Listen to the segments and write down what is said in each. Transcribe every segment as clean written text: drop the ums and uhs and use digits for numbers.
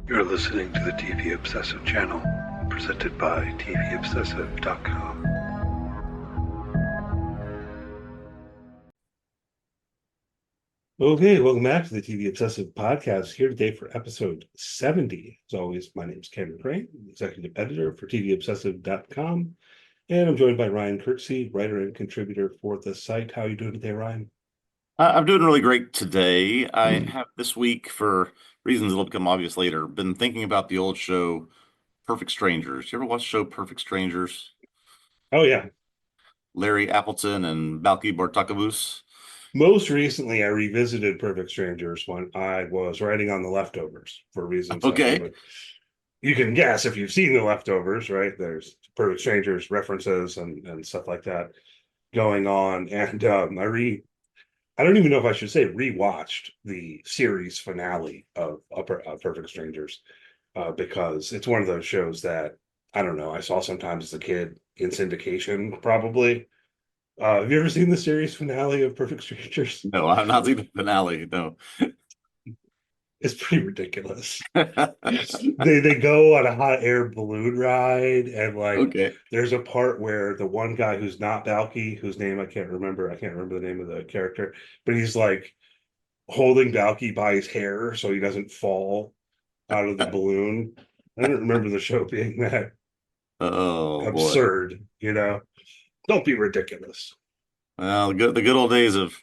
You're listening to the TV Obsessive channel, presented by TVObscast.com. Okay, welcome back to the TV Obsessive podcast. Here today for episode 70. As always, my name is Cameron Crane, executive editor for TVObsessive.com, and I'm joined by Ryan Kirksey, writer and contributor for the site. How are you doing today, Ryan? I'm doing really great today. I have this week, for reasons that'll become obvious later, been thinking about the old show Perfect Strangers. You ever watch the show Perfect Strangers? Oh, yeah. Larry Appleton and Balki Bartakavus. Most recently, I revisited Perfect Strangers when I was writing on The Leftovers for reasons that Okay. you can guess if you've seen The Leftovers, right? There's Perfect Strangers references and stuff like that going on. And I don't even know if I should say rewatched the series finale of Perfect Strangers because it's one of those shows that I don't know. I saw sometimes as a kid in syndication, probably. Have you ever seen the series finale of Perfect Strangers? No, I'm not seeing the finale. No. It's pretty ridiculous. They go on a hot air balloon ride, and like Okay. there's a part where the one guy who's not Balky, whose name I can't remember the name of the character, but he's like holding Balky by his hair so he doesn't fall out of the balloon. I don't remember the show being that Oh boy. absurd, you know. Don't be ridiculous. Well, the good old days of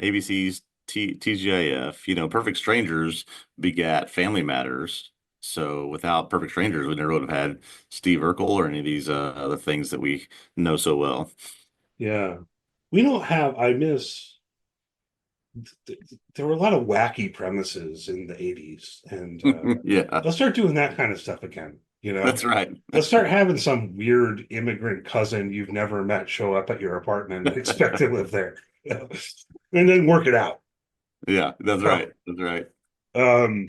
ABC's TGIF. Perfect Strangers begat Family Matters. So without Perfect Strangers, we never would have had Steve Urkel or any of these other things that we know so well. Yeah. We don't have, I miss there were a lot of wacky premises in the 80s, and Yeah, let's start doing that kind of stuff again, you know. that's right. Let's start having some weird immigrant cousin you've never met show up at your apartment and expect to live there, you know? And then work it out. Yeah, that's Oh, right. That's right. um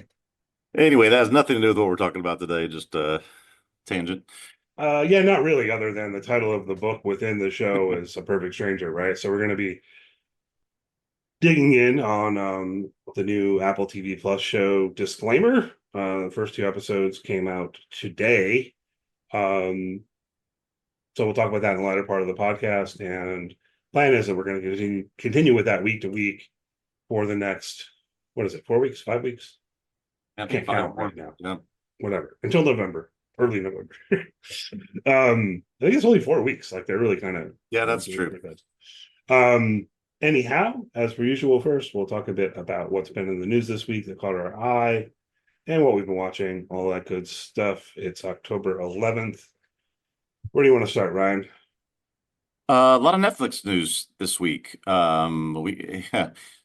Anyway, that has nothing to do with what we're talking about today, just tangent. yeah, not really, other than the title of the book within the show is A Perfect Stranger, right? So we're going to be digging in on the new Apple TV Plus show Disclaimer. The first two episodes came out today. Um, so we'll talk about that in the latter part of the podcast. And plan is that we're going to continue with that week to week for the next, what is it, 4 weeks, 5 weeks? I I think can't five count right more. now. Yeah. Whatever. Until November, early November. I think it's only 4 weeks. Like they're really kind of Yeah, that's doing it true. pretty fast. Um, anyhow, as per usual, first we'll talk a bit about what's been in the news this week that caught our eye and what we've been watching, all that good stuff. It's October 11th. Where do you want to start, Ryan? A lot of Netflix news this week. We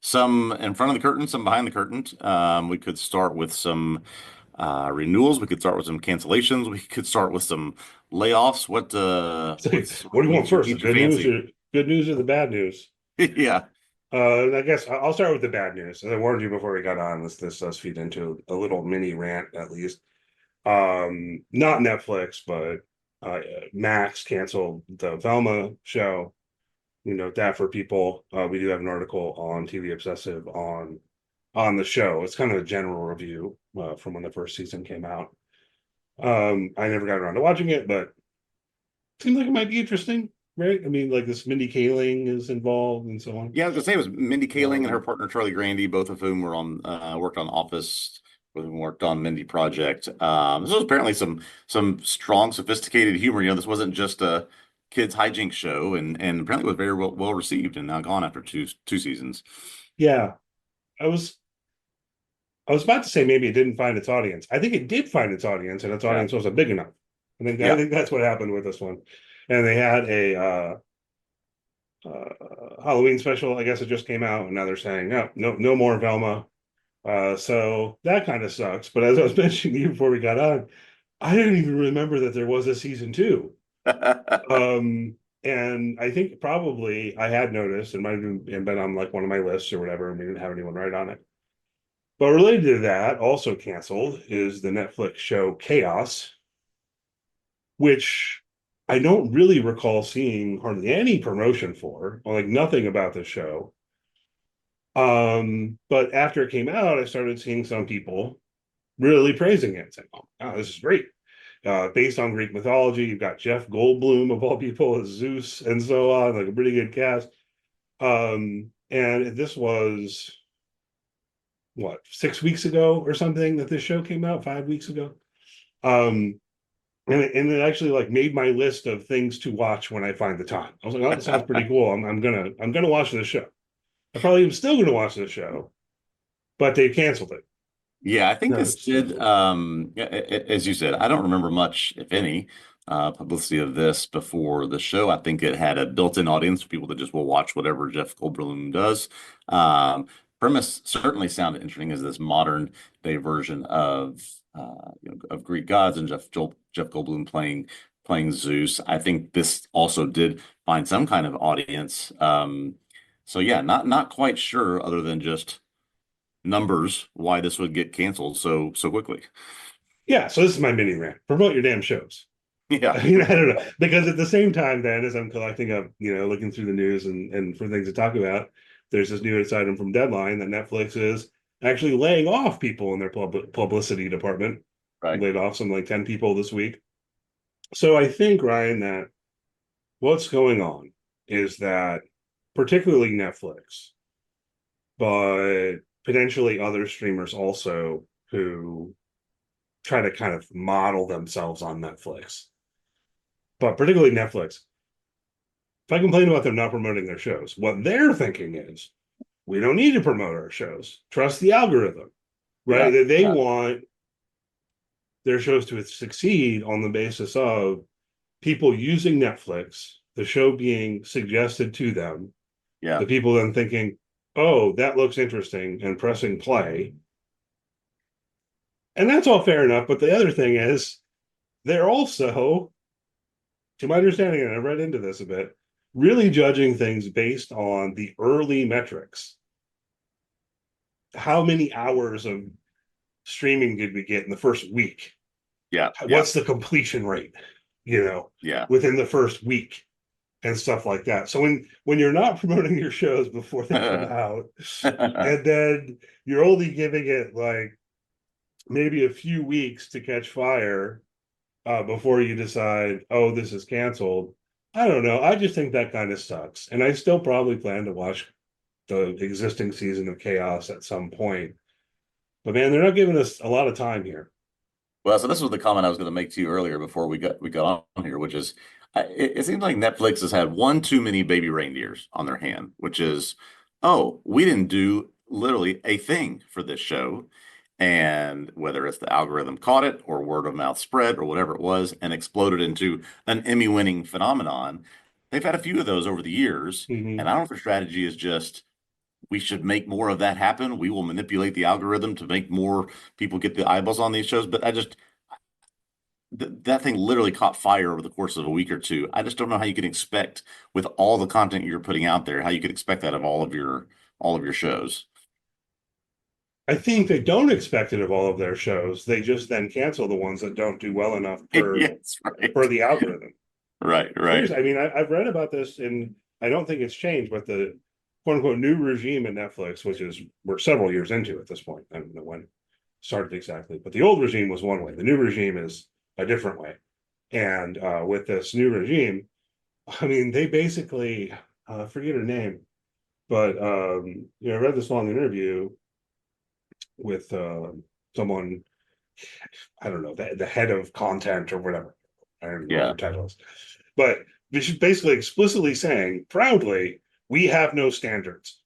some in front of the curtain, some behind the curtain. We could start with some renewals. We could start with some cancellations. We could start with some layoffs. What So, what what do you want piques your first? The piques your good news fancy? or good news or the bad news? Yeah. I guess I'll start with the bad news. As I warned you before we got on, this does feed into a little mini rant at least. Not Netflix, but Max canceled the Velma show. You know that for people. We do have an article on TV Obsessive on the show. It's kind of a general review from when the first season came out. I never got around to watching it, but it seemed like it might be interesting, right? I mean, like this Mindy Kaling is involved and so on. Yeah, I was gonna say it was Mindy Kaling and her Um, partner Charlie Grandy, both of whom were on worked on Office, with whom worked on Mindy Project. This was apparently some strong, sophisticated humor. This wasn't just a kids hijinks show, and apparently was very well received, and now gone after two seasons. yeah, I was I was about to say maybe it didn't find its audience. I think it did find its audience, and its Yeah, audience wasn't big enough. I yeah. think that's what happened with this one. And they had a Halloween special. I guess it just came out, and now they're saying no more Velma. So that kind of sucks. But as I was mentioning to you before we got on, I didn't even remember that there was a season two. Um, and I think probably I had noticed, it might have been on like one of my lists or whatever, and we didn't have anyone write on it. But related to that, also canceled is the Netflix show Chaos, which I don't really recall seeing hardly any promotion for, or like nothing about the show. But after it came out, I started seeing some people. really praising it, saying, "Oh, wow, this is great." Based on Greek mythology, you've got Jeff Goldblum of all people as Zeus and so on, like a pretty good cast. And this was what, 6 weeks ago or something that this show came out, 5 weeks ago. Um, and it actually like made my list of things to watch when I find the time. I was like, oh, that sounds pretty cool. I'm gonna watch this show. I probably am still gonna watch this show, but they canceled it. Yeah, I think No, this it's did, canceled. as you said, I don't remember much, if any, publicity of this before the show. I think it had a built-in audience for people that just will watch whatever Jeff Goldblum does. Um, Premise certainly sounded interesting as this modern day version of Greek gods and Jeff Goldblum playing Zeus. I think this also did find some kind of audience. So yeah, not quite sure other than just numbers why this would get canceled so quickly. Yeah, so this is my mini rant. Promote your damn shows. Yeah, I mean, I don't know. Because at the same time, then, as I'm collecting up, looking through the news and for things to talk about, there's this news item from Deadline that Netflix is actually laying off people in their publicity department. right. Laid off some like 10 people this week. So I think, Ryan, that what's going on is that particularly Netflix, but potentially other streamers also who try to kind of model themselves on Netflix, but particularly Netflix. If I complain about them not promoting their shows, what they're thinking is we don't need to promote our shows. Trust the algorithm, right? Yeah, That they yeah, want their shows to succeed on the basis of people using Netflix, the show being suggested to them, yeah. the people then thinking, oh, that looks interesting, and pressing play. And that's all fair enough. But the other thing is, they're also, to my understanding, and I read into this a bit, really judging things based on the early metrics. How many hours of streaming did we get in the first week? Yeah, yeah, What's the completion rate, you know, yeah. within the first week and stuff like that. So when you're not promoting your shows before they come out, and then you're only giving it like maybe a few weeks to catch fire before you decide, oh, this is canceled. I don't know. I just think that kind of sucks. And I still probably plan to watch the existing season of Chaos at some point. But man, they're not giving us a lot of time here. Well, so this was the comment I was going to make to you earlier before we got on here, which is it seems like Netflix has had one too many baby reindeers on their hand, which is, oh, we didn't do literally a thing for this show. And whether it's the algorithm caught it or word of mouth spread or whatever it was and exploded into an Emmy-winning phenomenon, they've had a few of those over the years. And Mm-hmm. I don't know if their strategy is just we should make more of that happen. We will manipulate the algorithm to make more people get the eyeballs on these shows. But I just that thing literally caught fire over the course of a week or two. I just don't know how you can expect with all the content you're putting out there, how you could expect that of all of your shows. I think they don't expect it of all of their shows. They just then cancel the ones that don't do well enough Yes, per right. the algorithm. Right, right. Seriously, I mean, I've read about this, and I don't think it's changed, but the quote unquote new regime at Netflix, which is we're several years into at this point. I don't know when it started exactly, but the old regime was one way. The new regime is a different way. And with this new regime, I mean, they basically I forget her name, but I read this long interview with someone, I don't know, the head of content or whatever. I don't know what Yeah. her title is. But she's basically explicitly saying proudly, we have no standards.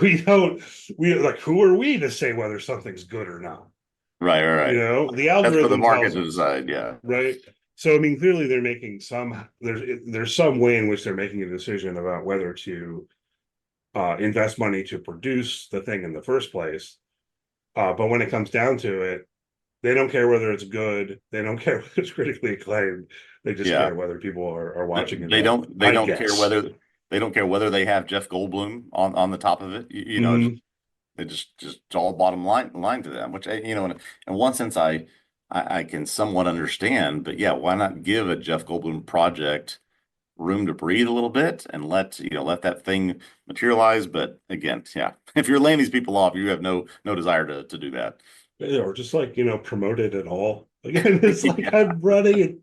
We don't, we like, who are we to say whether something's good or not? Right, right, right. The That's for the algorithm market tells to us, decide. Yeah. right? So I mean, clearly they're making there's some way in which they're making a decision about whether to invest money to produce the thing in the first place. But when it comes down to it, they don't care whether it's good. They don't care whether it's critically acclaimed. They just Yeah. care whether people are watching and They going, don't they I don't care guess. whether they have Jeff Goldblum on the top of it. Mm, It just it's all bottom line to them, which in one sense I can somewhat understand, but yeah, why not give a Jeff Goldblum project room to breathe a little bit and let that thing materialize? But again, yeah, if you're laying these people off, you have no desire to do that. or just like, promote it at all. Again, it's like Yeah. I'm running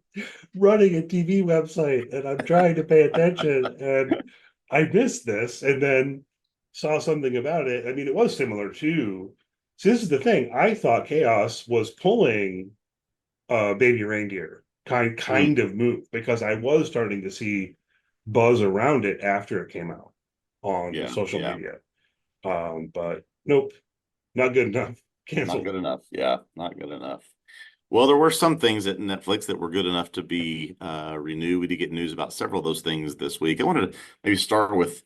a TV website and I'm trying to pay attention and I missed this and then saw something about it. I mean, it was similar to, so this is the thing. I thought Chaos was pulling Baby Reindeer Mm, kind of move because I was starting to see buzz around it after it came out on yeah, social yeah. media. But nope, not good enough. Not Canceled. good enough. Yeah, not good enough. Well, there were some things at Netflix that were good enough to be renewed. We did get news about several of those things this week. I wanted to maybe start with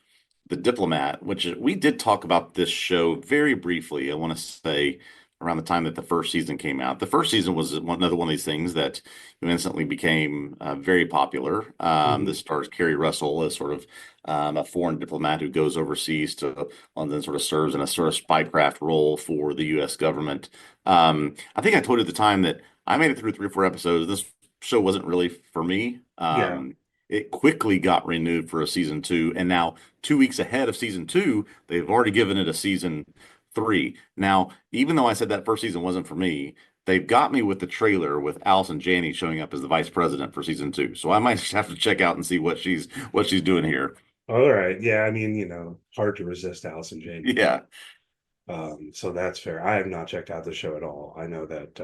The Diplomat, which we did talk about this show very briefly. I want to say around the time that the first season came out. The first season was another one of these things that instantly became very popular. Mhm. This stars Kerry Russell as sort of a foreign diplomat who goes overseas to and then sort of serves in a sort of spycraft role for the U.S. government. I think I told you at the time that I made it through 3 or 4 episodes. This show wasn't really for me. Yeah. It quickly got renewed for a season two, and now 2 weeks ahead of season two, they've already given it a season three. Now, even though I said that first season wasn't for me, they've got me with the trailer with Allison Janney showing up as the vice president for season two. So I might just have to check out and see what she's doing here. All right. Yeah. I mean, hard to resist Allison Janney. Yeah, So that's fair. I have not checked out the show at all. I know that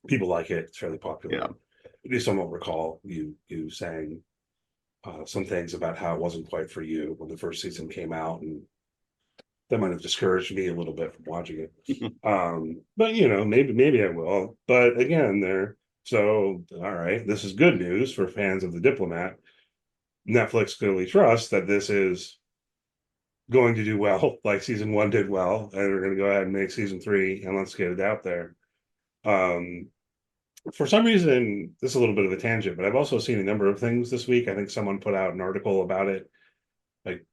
people like it. It's fairly yeah. popular. At least I don't recall you saying some things about how it wasn't quite for you when the first season came out, and that might have discouraged me a little bit from watching it. But maybe I will. But again, so all right, this is good news for fans of The Diplomat. Netflix clearly trusts that this is going to do well, like season one did well, and we're going to go ahead and make season three, and let's get it out there. Um, for some reason, this is a little bit of a tangent, but I've also seen a number of things this week. I think someone put out an article about it, like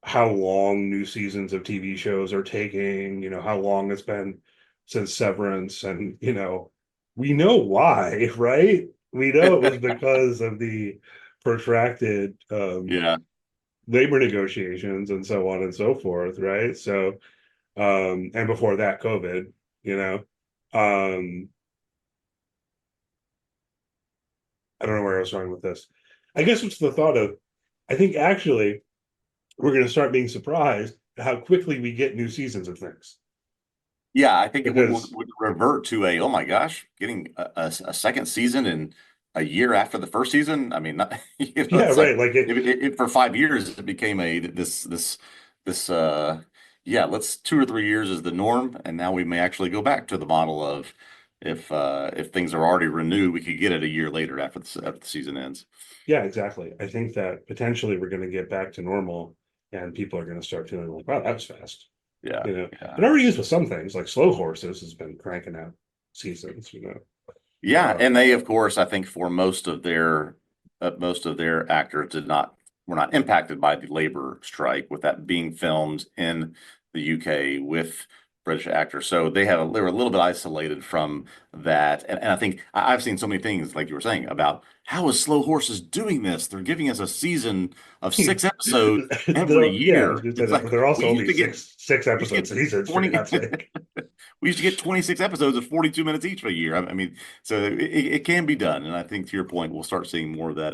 how long new seasons of TV shows are taking, how long it's been since Severance, and we know why, right? We know it was because of the protracted Yeah. labor negotiations and so on and so forth, right? So and before that, COVID, you know. Um, I don't know where I was going with this. I guess it's the thought of, I think actually we're going to start being surprised at how quickly we get new seasons of things. Yeah, I think it would, would, Because, would revert to oh my gosh, getting a second season in a year after the first season. I mean, not, yeah, it's like right. Like for 5 years it became this yeah, let's 2 or 3 years is the norm, and now we may actually go back to the model of if things are already renewed, we could get it a year later after the season ends. yeah, exactly. I think that potentially we're going to get back to normal and people are going to start feeling like, wow, that was fast. Yeah, It yeah. already is with some things like Slow Horses has been cranking out seasons. Yeah, Uh, and they, of course, I think for most of their actors were not impacted by the labor strike, with that being filmed in the UK with British actors. So they were a little bit isolated from that. And I think I've seen so many things, like you were saying, about how is Slow Horses doing this? They're giving us a season of 6 episodes every yeah, I was year. gonna say It's that like they're we also used only to get six we used to episode get seasons for 20 God's sake. we used to get 26 episodes of 42 minutes each a year. I mean, so it can be done. And I think to your point, we'll start seeing more of that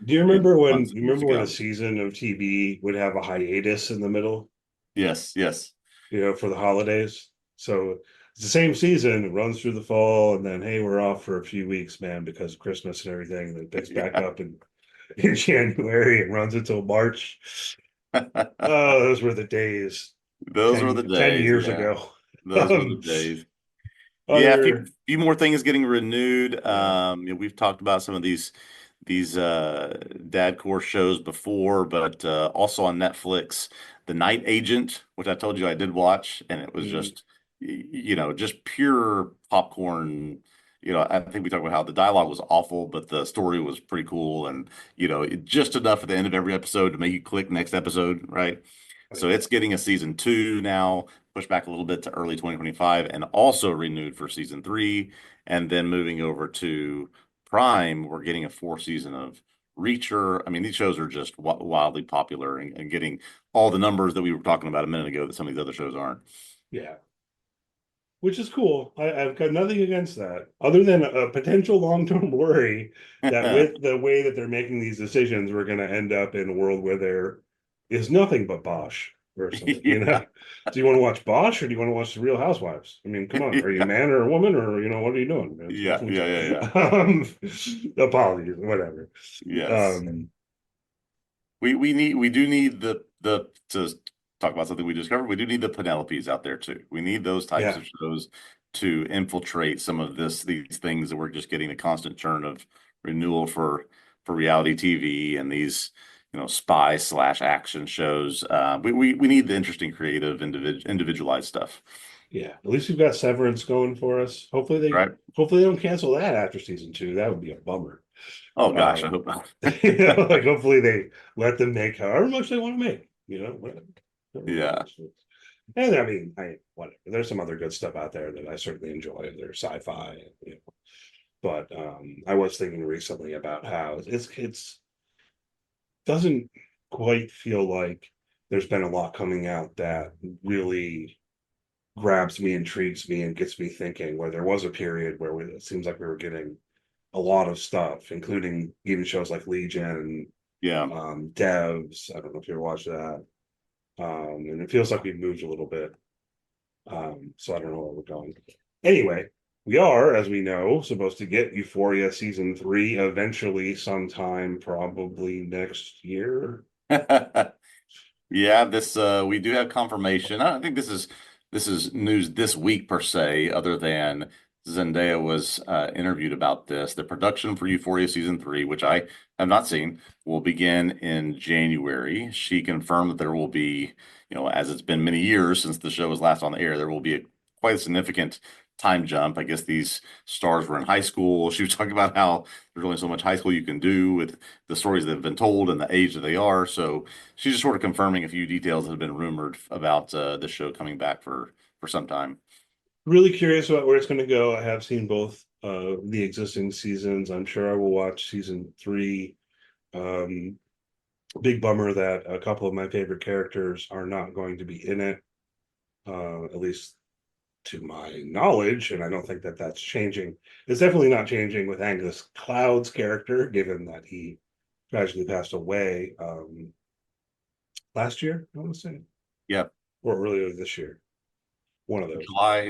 Do you in remember when months you and years remember to when a come. season of TV would have a hiatus in the middle, Yes, yes. for the holidays? So it's the same season, it runs through the fall, and then hey, we're off for a few weeks, man, because of Christmas and everything. And it picks back Yeah. up in January and runs until March. Oh, those were the days Those were the 10 days. years Yeah. ago. Those were the Um, days. Yeah, a other few more things getting renewed. yeah. We've talked about some of these dad core shows before, but also on Netflix, The Night Agent, which I told you I did watch, and it was Mm, just just pure popcorn. I think we talked about how the dialogue was awful, but the story was pretty cool, and just enough at the end of every episode to make you click next episode, right? So yeah. it's getting a season two now, pushed back a little bit to early 2025, and also renewed for season three. And then moving over to Prime, we're getting a fourth season of Reacher. I mean, these shows are just wildly popular and getting all the numbers that we were talking about a minute ago that some of these other shows aren't. Yeah. which is cool. I've got nothing against that, other than a potential long-term worry that with the way that they're making these decisions, we're going to end up in a world where there is nothing but Bosch or something. You Yeah. know, do you want to watch Bosch or do you want to watch the Real Housewives? I mean, come on, are you a man or a woman or what are you doing? Yeah, yeah, yeah, yeah. Um, apologies, whatever. Yes. Um, We do need the to talk about something we discovered. We do need the Penelopes out there too. We need those types yeah, of shows to infiltrate some of these things that we're just getting a constant churn of renewal for reality TV and these spy slash action shows. We need the interesting, creative, individualized stuff, yeah. At least we've got Severance going for us. right? Hopefully they don't cancel that after season two. That would be a bummer. Oh gosh, I Um, hope not. like hopefully they let them make however much they want to make, whatever. Yeah. And I mean, whatever. There's some other good stuff out there that I certainly enjoy. There's sci-fi, but I was thinking recently about how it's doesn't quite feel like there's been a lot coming out that really grabs me, intrigues me, and gets me thinking. Where there was a period where it seems like we were getting a lot of stuff, including even shows like Legion, Yeah. Devs. I don't know if you ever watched that. And it feels like we've moved a little bit. So I don't know where we're going. Anyway, we are, as we know, supposed to get Euphoria season three eventually, sometime probably next year. Yeah, this we do have confirmation. I don't think this is news this week per se, other than Zendaya was interviewed about this. The production for Euphoria season three, which I have not seen, will begin in January. She confirmed that there will be, as it's been many years since the show was last on the air, there will be quite a significant time jump. I guess these stars were in high school. She was talking about how there's only so much high school you can do with the stories that have been told and the age that they are. So she's just sort of confirming a few details that have been rumored about the show coming back for some time. Really curious about where it's going to go. I have seen both the existing seasons. I'm sure I will watch season three. Um, Big bummer that a couple of my favorite characters are not going to be in it, at least to my knowledge, and I don't think that that's changing. It's definitely not changing with Angus Cloud's character, given that he tragically passed away last year, I want to say, Yeah, or earlier this year. One of those.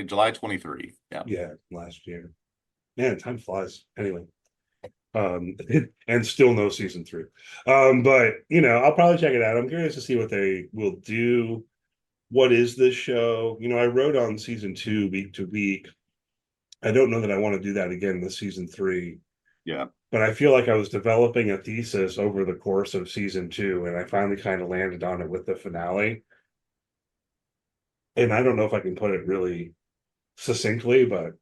July 23. Yeah. Yeah, last year. Man, time flies. Anyway, um, and still no season three. But I'll probably check it out. I'm curious to see what they will do. What is this show? I wrote on season two week to week. I don't know that I want to do that again with season three, Yeah. but I feel like I was developing a thesis over the course of season two, and I finally kind of landed on it with the finale. And I don't know if I can put it really succinctly, but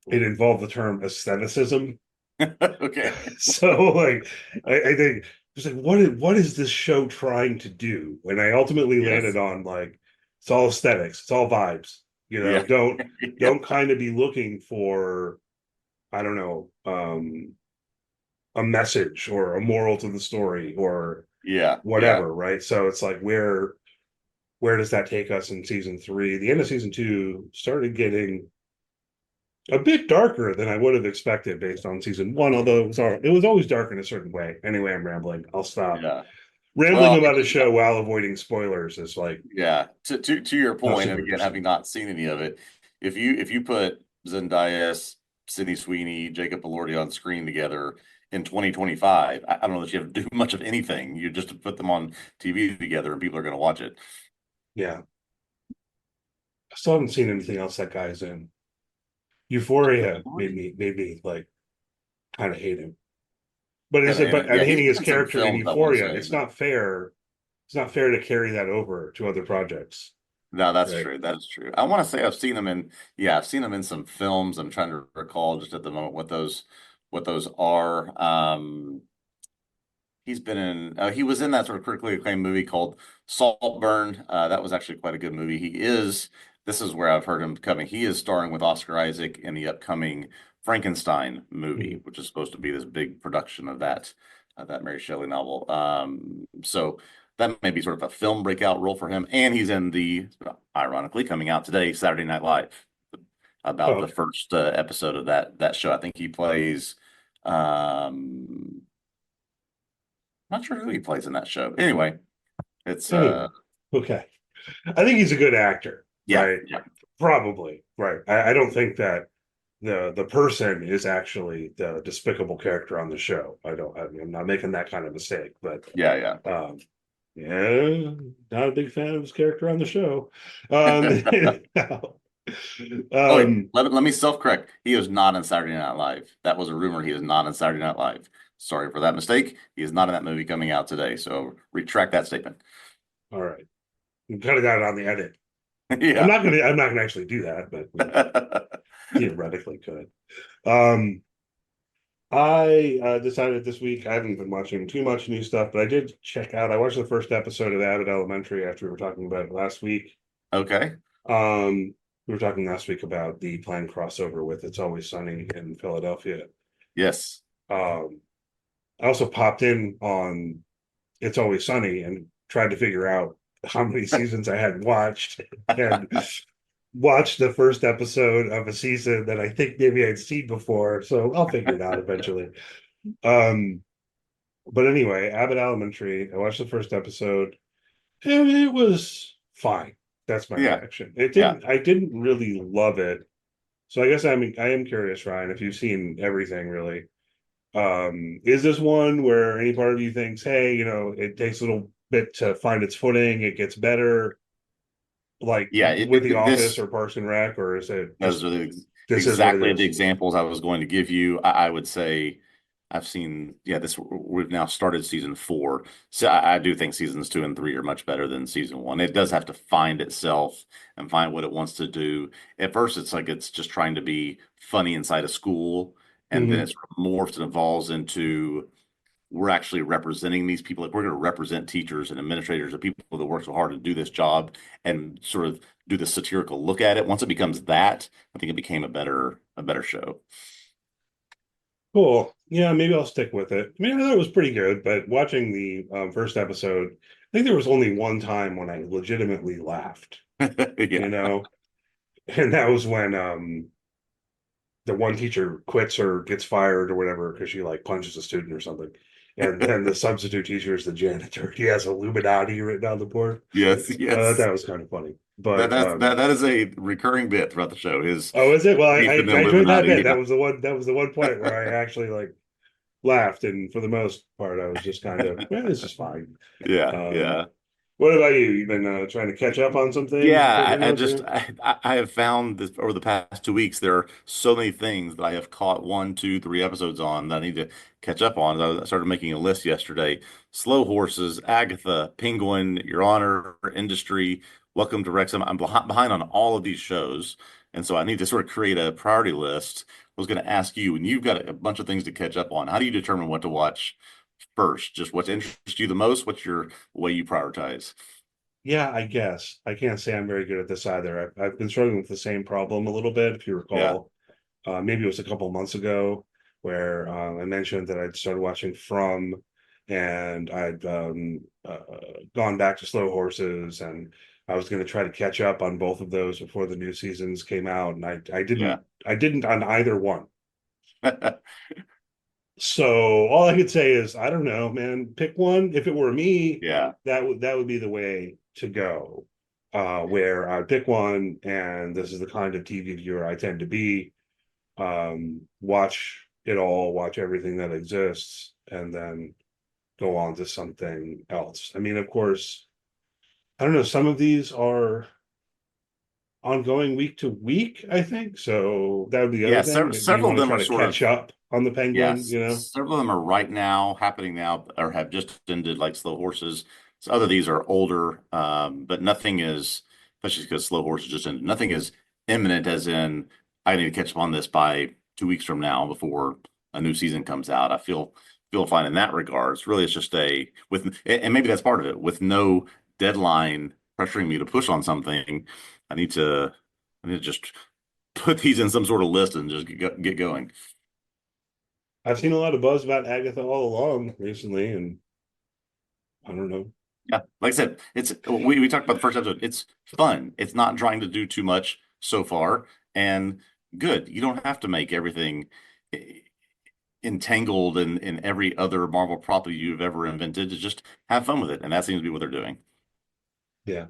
it involved the term aestheticism. Okay. So like I think just like what is this show trying to do? And I ultimately landed Yes. on like it's all aesthetics, it's all vibes. Yeah. Yeah. Don't kind of be looking for, I don't know, a message or a moral to the story or Yeah. Yeah. whatever, right? So it's like where does that take us in season three? The end of season two started getting a bit darker than I would have expected based on season one, although it was always dark in a certain way. Anyway, I'm rambling. I'll stop. Yeah. Rambling Well, about a show while avoiding spoilers is like yeah. To your not point, and super again, interesting. having not seen any of it, if you put Zendaya, Sydney Sweeney, Jacob Elordi on screen together in 2025, I don't know that you have to do much of anything. You just put them on TV together, and people are going to watch it. Yeah. I still haven't seen anything else that guy's in. Euphoria made me like kind of hate him. But is it but I'm Yeah, he's hating been his in some character in films, I want to Euphoria. say, It's but not fair. It's not fair to carry that over to other projects. no, that's Right. true. That is true. I want to say I've seen him in, yeah, I've seen him in some films. I'm trying to recall just at the moment what those are. He's been in, he was in that sort of critically acclaimed movie called Saltburn. That was actually quite a good movie. This is where I've heard him coming. He is starring with Oscar Isaac in the upcoming Frankenstein movie, Mhm. which is supposed to be this big production of that Mary Shelley novel. So that may be sort of a film breakout role for him. And he's in the, ironically, coming out today, Saturday Night Live, about Oh, the okay. first episode of that show. I think he plays. Not sure who he plays in that show. Anyway, it's Anyway, okay. I think he's a good actor, yeah, right? yeah. Probably, right. I don't think that the person is actually the despicable character on the show. I'm not making that kind of mistake, but Yeah, um, yeah, not a big fan of his character on the show. yeah. Oh wait, Um, let me self-correct. He is not in Saturday Night Live. That was a rumor. He is not in Saturday Night Live. Sorry for that mistake. He is not in that movie coming out today. So retract that statement. all right, you cut it out on the edit. Yeah. I'm not gonna actually do that, but theoretically could. Um, I decided this week I haven't been watching too much new stuff, but I did check out. I watched the first episode of Abbott Elementary after we were talking about it last week. Okay. We were talking last week about the planned crossover with It's Always Sunny in Philadelphia. Yes. Um, I also popped in on It's Always Sunny and tried to figure out how many seasons I had watched and watched the first episode of a season that I think maybe I'd seen before. So I'll figure it out eventually. Um, but anyway, Abbott Elementary, I watched the first episode and it was fine. That's my Yeah. reaction. Yeah. I didn't really love it. So I am curious, Ryan, if you've seen everything really. Is this one where any part of you thinks, hey, it takes a little bit to find its footing, it gets better, like Yeah. with The Office This or Parks and Rec, or is it those just are this is what it exactly the is? examples I was going to give you. I would say I've seen, yeah, we've now started season 4. So I do think seasons 2 and 3 are much better than season 1. It does have to find itself and find what it wants to do. At first, it's like it's just trying to be funny inside a school, and then Hmm. it's morphs and evolves into we're actually representing these people. Like we're going to represent teachers and administrators and people that work so hard to do this job and sort of do the satirical look at it. Once it becomes that, I think it became a better show. Cool. Yeah, maybe I'll stick with it. I mean, I thought it was pretty good, but watching the first episode, I think there was only one time when I legitimately laughed, you Yeah. know, and that was when the one teacher quits or gets fired or whatever because she like punches a student or something. And then the substitute teacher is the janitor. He has Illuminati written on the board. Yes, yes. That was kind of funny. That But that's that that is a recurring bit throughout the show. His oh, is it? Well, beef in the I enjoyed that Illuminati. bit. Yeah. That was the one point where I actually like laughed, and for the most part, I was just kind of, this is fine. Yeah, Um, yeah. what about you? You've been trying to catch up on some things Yeah, lately, I have just you? I have found this over the past 2 weeks. There are so many things that I have caught 1, 2, 3 episodes on that I need to catch up on. I started making a list yesterday. Slow Horses, Agatha, Penguin, Your Honor, Industry, Welcome to Wrexham. I'm behind on all of these shows, and so I need to sort of create a priority list. I was going to ask you, and you've got a bunch of things to catch up on. How do you determine what to watch first? Just what interests you the most? What's your way you prioritize? Yeah, I guess. I can't say I'm very good at this either. I've been struggling with the same problem a little bit, if you Yeah, recall. Maybe it was a couple months ago where I mentioned that I'd started watching From and I'd gone back to Slow Horses and I was going to try to catch up on both of those before the new seasons came out. And yeah. I didn't on either one. So all I could say is, I don't know, man, pick one. If it were me, Yeah. that would be the way to go. Where I'd pick one, and this is the kind of TV viewer I tend to be. Watch it all, watch everything that exists, and then go on to something else. I mean, of course, I don't know, some of these are ongoing week to week, I think. So that would be the Yeah, other thing. Do you several of want to them try are to sort catch of, up on the Penguin, yes, you several of them are right now, happening now, or have just ended, like Slow Horses. So other of these are older, but nothing is, especially because Slow Horses just ended, nothing is imminent, as in, I need to catch up on this by 2 weeks from now before a new season comes out. I feel fine in that regard. It's just and maybe that's part of it, with no deadline pressuring me to push on something. I need to, I need to just put these in some sort of list and just get going. I've seen a lot of buzz about Agatha all along recently, and I don't know. Yeah, like I said, we talked about the first episode. It's fun. It's not trying to do too much so far, and good. You don't have to make everything entangled in every other Marvel property you've ever invented. To just have fun with it, and that seems to be what they're doing. Yeah,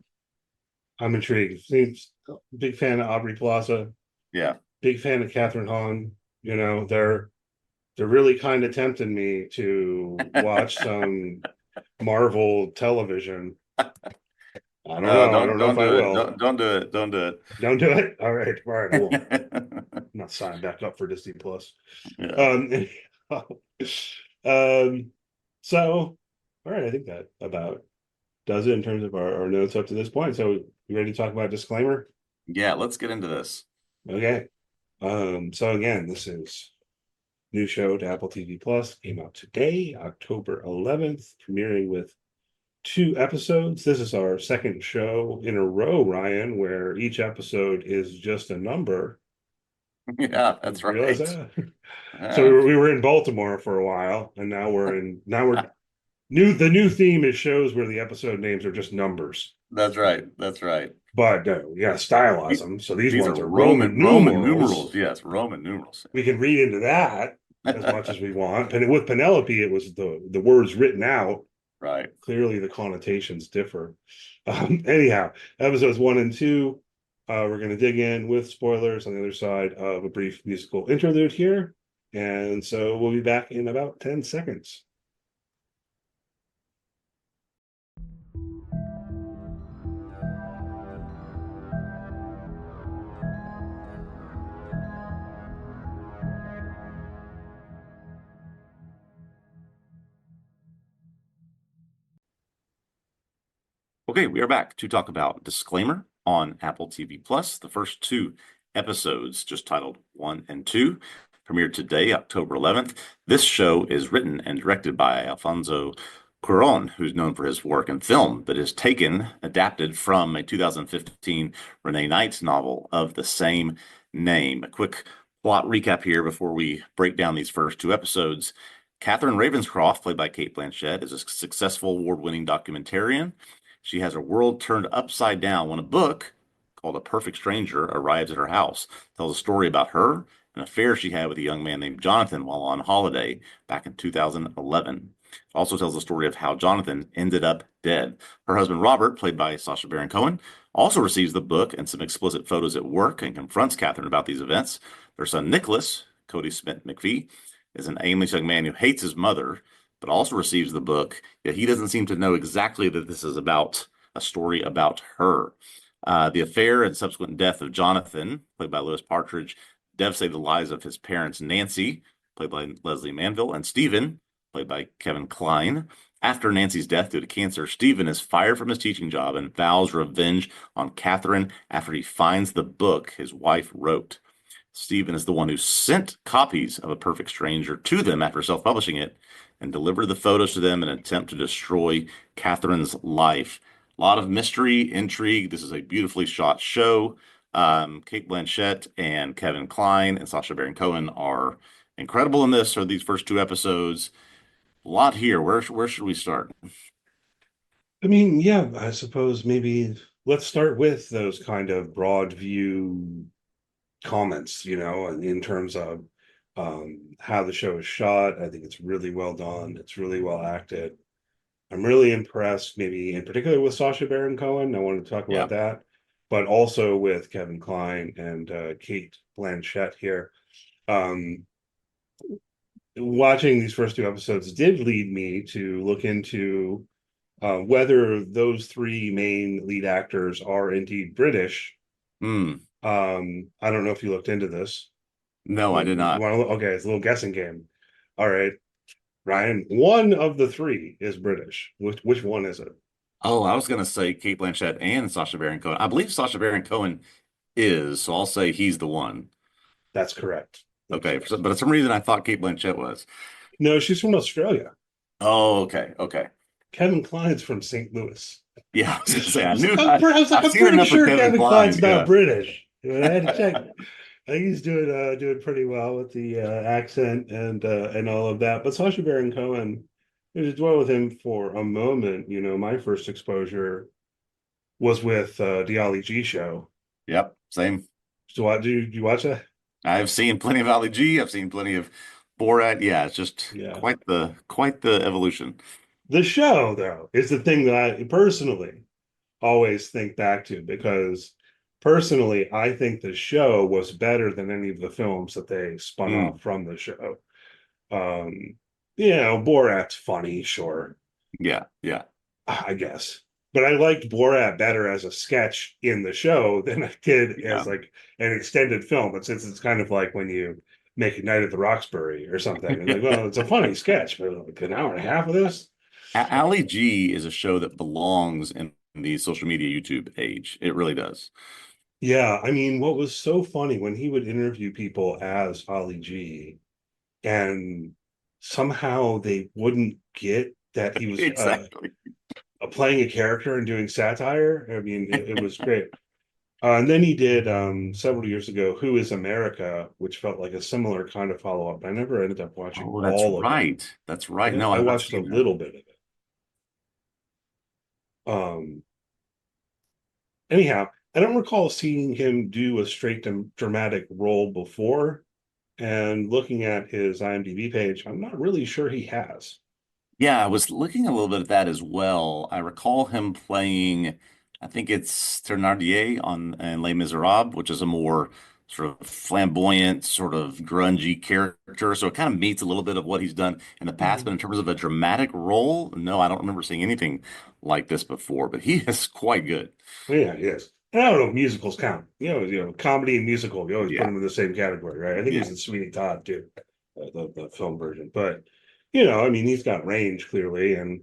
I'm intrigued. Seems big fan of Aubrey Plaza, Yeah. big fan of Catherine Hahn. They're really kind of tempting me to watch some Marvel television. I don't know. I don't know if Don't I do it. will. Don't do it. Don't do Don't do it. All right. All right. I won't. it. I'm not signing back up for Disney Plus. Yeah. Um, um, so, all right. I think that about does it in terms of our notes up to this point. So, you ready to talk about disclaimer? Yeah, let's get into this. Okay. So again, this is new show to Apple TV Plus. Came out today, October 11th, premiering with 2 episodes. This is our second show in a row, Ryan, where each episode is just a number. Yeah, You that's realize right. that? So Yeah, we were in Baltimore for a while, and now we're new. The new theme is shows where the episode names are just numbers. that's right. That's right. But no, you gotta stylize them. So these These are ones are Roman Roman numerals. numerals. Yes, Roman numerals. We can read into that as much as we want. And with Penelope, it was the words written out. Right. Clearly, the connotations differ. Anyhow, episodes 1 and 2. We're going to dig in with spoilers on the other side of a brief musical interlude here. And so we'll be back in about 10 seconds. Okay, we are back to talk about Disclaimer on Apple TV Plus. The first 2 episodes, just titled 1 and 2, premiered today, October 11th. This show is written and directed by Alfonso Cuarón, who's known for his work in film, but is adapted from a 2015 Renee Knight novel of the same name. A quick plot recap here before we break down these first 2 episodes. Catherine Ravenscroft, played by Cate Blanchett, is a successful award-winning documentarian. She has her world turned upside down when a book called A Perfect Stranger arrives at her house. It tells a story about her, an affair she had with a young man named Jonathan while on holiday back in 2011. It also tells the story of how Jonathan ended up dead. Her husband Robert, played by Sacha Baron Cohen, also receives the book and some explicit photos at work and confronts Catherine about these events. Their son Nicholas, Cody Smith McPhee, is an aimless young man who hates his mother but also receives the book, yet he doesn't seem to know exactly that this is about a story about her. The affair and subsequent death of Jonathan, played by Louis Partridge, devastated the lives of his parents, Nancy, played by Leslie Manville, and Stephen, played by Kevin Kline. After Nancy's death due to cancer, Stephen is fired from his teaching job and vows revenge on Catherine after he finds the book his wife wrote. Stephen is the one who sent copies of A Perfect Stranger to them after self-publishing it and delivered the photos to them in an attempt to destroy Catherine's life. A lot of mystery, intrigue. This is a beautifully shot show. Cate Blanchett and Kevin Kline and Sacha Baron Cohen are incredible in this, or these first 2 episodes. A lot here. Where should we start? I mean, yeah, I suppose maybe let's start with those kind of broad view comments, in terms of how the show is shot. I think it's really well done. It's really well acted. I'm really impressed, maybe in particular with Sacha Baron Cohen. I wanted to talk Yeah. about that, but also with Kevin Kline and Cate Blanchett here. Um, Watching these first 2 episodes did lead me to look into whether those three main lead actors are indeed British. Hmm. I don't know if you looked into this. No, I did not. Okay, it's a little guessing game. All right, Ryan, one of the three is British. Which one is it? Oh, I was going to say Cate Blanchett and Sacha Baron Cohen. I believe Sacha Baron Cohen is, so I'll say he's the one. That's correct. That's Okay, correct. but for some reason I thought Cate Blanchett was. No, she's from Australia. Oh, okay, okay. Kevin Kline's from St. Louis. Yeah, I was gonna say I I was knew like, I was like, I've I'm seen pretty enough of sure Kevin Kevin Kline's Kline. not Yeah. British. I had to check. I think he's doing doing pretty well with the accent and all of that. But Sacha Baron Cohen, to dwell with him for a moment, my first exposure was with the Ali G show. Yep, same. So what do you watch that? I've seen plenty of Ali G. I've seen plenty of Borat. Yeah, it's just Yeah. quite the evolution. The show, though, is the thing that I personally always think back to because personally, I think the show was better than any of the films that they spun Mm, off from the show. Um, Borat's funny, sure, yeah, yeah, I guess. But I liked Borat better as a sketch in the show than I did yeah. as like an extended film. But since it's kind of like when you make a Night at the Roxbury or something, it's like, well, it's a funny sketch, but like an hour and a half of this. Ali G is a show that belongs in the social media YouTube age. It really does. Yeah, I mean, what was so funny when he would interview people as Ali G, and somehow they wouldn't get that he was Exactly. playing a character and doing satire. I mean, it was great. And then he did several years ago, Who is America, which felt like a similar kind of follow-up. I never ended up watching Oh, that's all of it. right. That's right. No, I I've not watched a seen that. little bit of it. Anyhow, I don't recall seeing him do a straight dramatic role before. And looking at his IMDb page, I'm not really sure he has. Yeah, I was looking a little bit at that as well. I recall him playing, I think it's Thénardier on in Les Miserables, which is a more sort of flamboyant, sort of grungy character. So it kind of meets a little bit of what he's done in the past. But Mhm. in terms of a dramatic role, no, I don't remember seeing anything like this before. But he is quite good. Yeah, yes. And I don't know if musicals count. Comedy and musical, you always put Yeah, them in the same category, right? I think he yeah, was in Sweeney Todd too, the film version. But I mean, he's got range clearly, and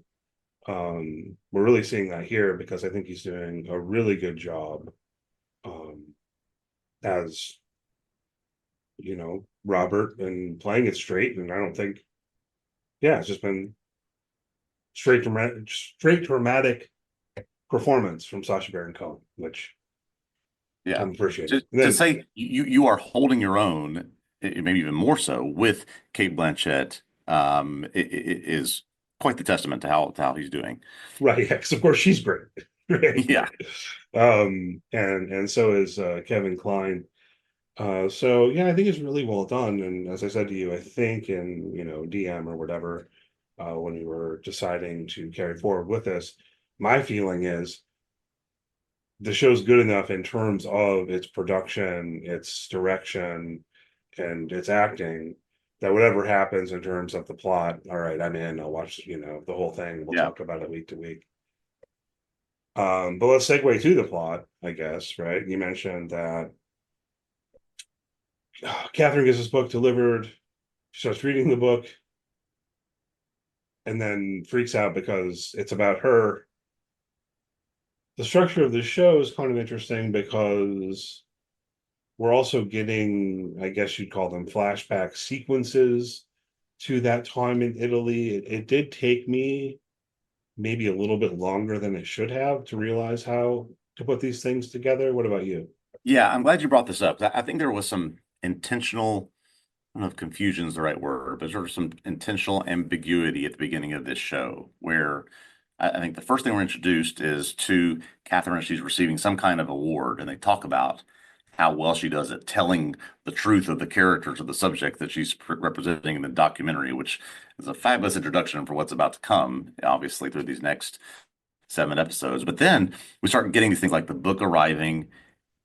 we're really seeing that here because I think he's doing a really good job um, as Robert and playing it straight. And I don't think, yeah, it's just been straight dramatic performance from Sacha Baron Cohen, which yeah. I'm appreciating. And To then, say you are holding your own, maybe even more so with Kate Blanchett, is quite the testament to how he's doing. right, yeah, because of course she's great, right? Yeah, And so is Kevin Kline. So yeah, I think it's really well done. And as I said to you, I think in DM or whatever, when we were deciding to carry forward with this, my feeling is the show's good enough in terms of its production, its direction, and its acting that whatever happens in terms of the plot, all right, I'm in. I'll watch, the whole thing. We'll yeah, talk about it week to week. But let's segue to the plot, I guess, right? You mentioned that Catherine gets this book delivered. She starts reading the book and then freaks out because it's about her. The structure of the show is kind of interesting because we're also getting, I guess you'd call them flashback sequences to that time in Italy. It did take me maybe a little bit longer than it should have to realize how to put these things together. What about you? yeah. I'm glad you brought this up. I think there was some intentional, I don't know if confusion is the right word, but sort of some intentional ambiguity at the beginning of this show where I think the first thing we're introduced is to Catherine as she's receiving some kind of award, and they talk about how well she does at telling the truth of the characters of the subject that she's representing in the documentary, which is a fabulous introduction for what's about to come, obviously, through these next 7 episodes. But then we start getting these things like the book arriving,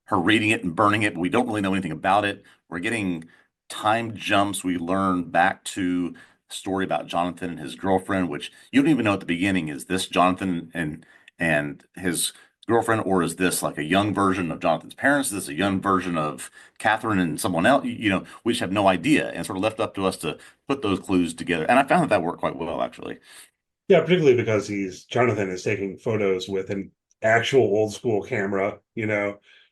her reading it and burning it, but we don't really know anything about it. We're getting time jumps. We learn back to a story about Jonathan and his girlfriend, which you don't even know at the beginning. Is this Jonathan and his girlfriend, or is this like a young version of Jonathan's parents? Is this a young version of Catherine and someone else? We just have no idea, and sort of left up to us to put those clues together. And I found that that worked quite well, actually. Yeah, particularly because Jonathan is taking photos with an actual old school camera,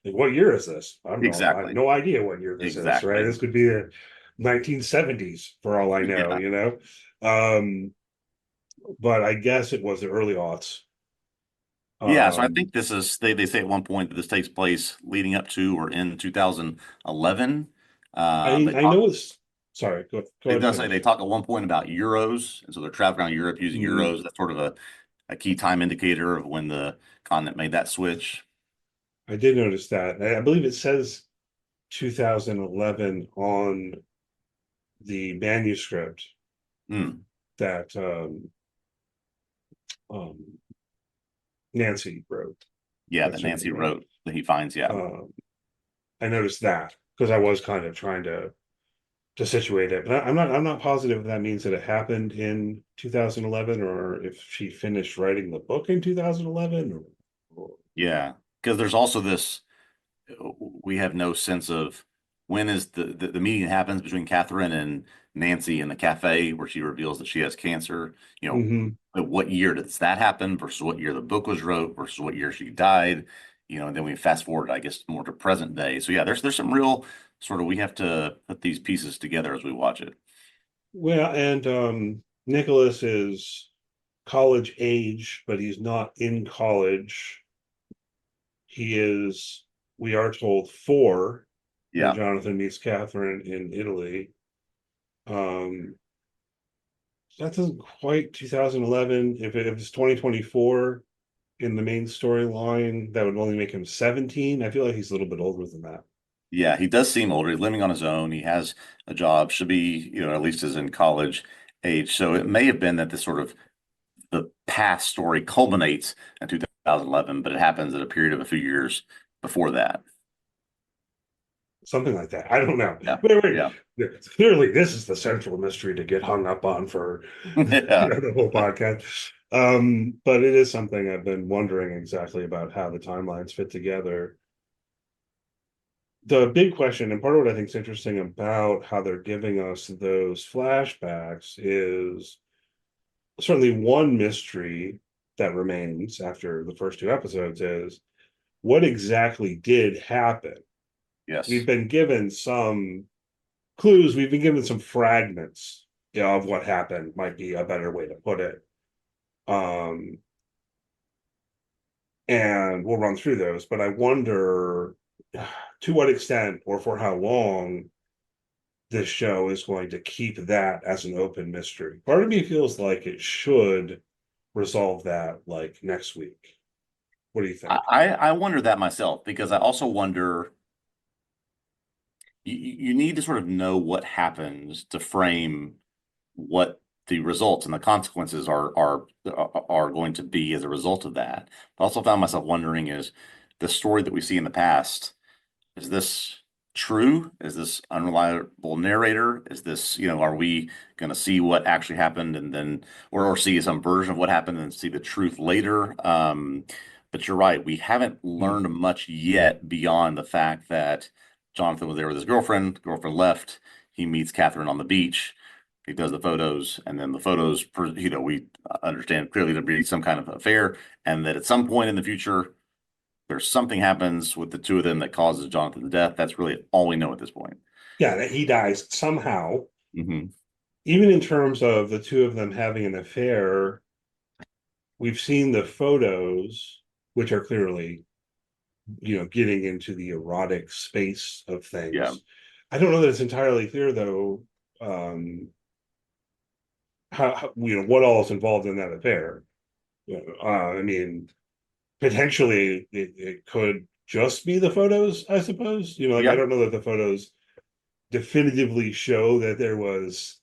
Like what year is this? I don't know. I have Exactly. no idea what year this is, right? Exactly. This could be the 1970s for all I know, Yeah. Um, but I guess it was the early aughts. Yeah, so I Um, think this is they say at one point that this takes place leading up to or in 2011. I They I talk know it's sorry, go it ahead and does say they finish. talk at one point about euros, and so they're traveling around Europe using Mm, euros. That's sort of a key time indicator of when the continent made that switch. I did notice that. I believe it says 2011 on the manuscript Mm. that um, Nancy wrote. Yeah, that That's her Nancy name, right? wrote that he finds. Yeah. I noticed that because I was kind of trying to situate it, but I'm not positive if that means that it happened in 2011 or if she finished writing the book in 2011 or Yeah. Because there's also this, we have no sense of when is the meeting happens between Catherine and Nancy in the cafe where she reveals that she has cancer. Mhm. At what year does that happen versus what year the book was wrote versus what year she died? And then we fast forward, I guess, more to present day. So yeah, there's some real sort of we have to put these pieces together as we watch it. Well, and Nicholas is college age, but he's not in college. He is, we are told, four when Yeah. Jonathan meets Catherine in Italy. Um, that doesn't quite 2011. If it's 2024 in the main storyline, that would only make him 17. I feel like he's a little bit older than that. Yeah, he does seem older. He's living on his own. He has a job, should be, at least is in college age. So it may have been that this sort of the past story culminates in 2011, but it happens at a period of a few years before that. Something like that. I don't know. Yeah. Wait. Yeah. Clearly, this is the central mystery to get hung up on for Yeah. the whole podcast. But it is something I've been wondering exactly about how the timelines fit together. The big question, and part of what I think is interesting about how they're giving us those flashbacks, is certainly one mystery that remains after the first two episodes is what exactly did happen? We've Yes. been given some clues, we've been given some fragments, of what happened, might be a better way to put it. Um, and we'll run through those, but I wonder to what extent or for how long this show is going to keep that as an open mystery. Part of me feels like it should resolve that like next week. What do you think? I wonder that myself because I also wonder you need to sort of know what happens to frame what the results and the consequences are going to be as a result of that. I also found myself wondering is the story that we see in the past, is this true? Is this unreliable narrator? Is this, are we going to see what actually happened and then, or see some version of what happened and see the truth later? But you're right. We haven't Hmm. learned much yet beyond the fact that Jonathan was there with his girlfriend left. He meets Catherine on the beach. He does the photos, and then the photos, we understand clearly to be some kind of affair, and that at some point in the future, there's something happens with the two of them that causes Jonathan's death. That's really all we know at this point. Yeah, that he dies somehow. Hmm. Even in terms of the two of them having an affair, we've seen the photos, which are clearly, getting into the erotic space of Yeah, things. I don't know that it's entirely clear though, how what all is involved in that affair. I mean, potentially it could just be the photos, I suppose. Like I yeah, don't know that the photos definitively show that there was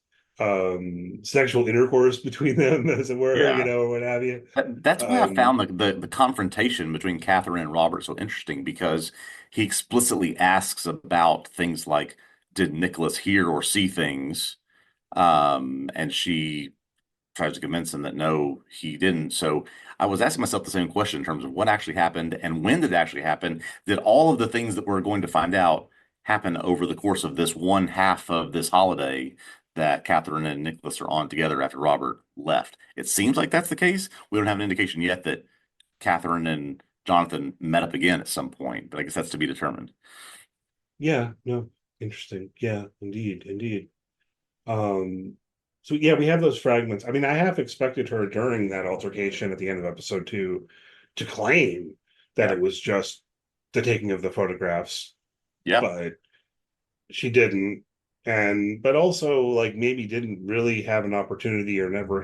sexual intercourse between them, as it were, yeah. or what have you. That's why I Um, found the confrontation between Catherine and Robert so interesting because he explicitly asks about things like, did Nicholas hear or see things? And she tries to convince him that no, he didn't. So I was asking myself the same question in terms of what actually happened and when did it actually happen? Did all of the things that we're going to find out happen over the course of this one half of this holiday that Catherine and Nicholas are on together after Robert left? It seems like that's the case. We don't have an indication yet that Catherine and Jonathan met up again at some point, but I guess that's to be determined. yeah, no, interesting. Yeah, indeed. Um, so yeah, we have those fragments. I mean, I half expected her during that altercation at the end of episode two to claim that Yeah. it was just the taking of the photographs, Yeah. but she didn't. And but also like maybe didn't really have an opportunity or never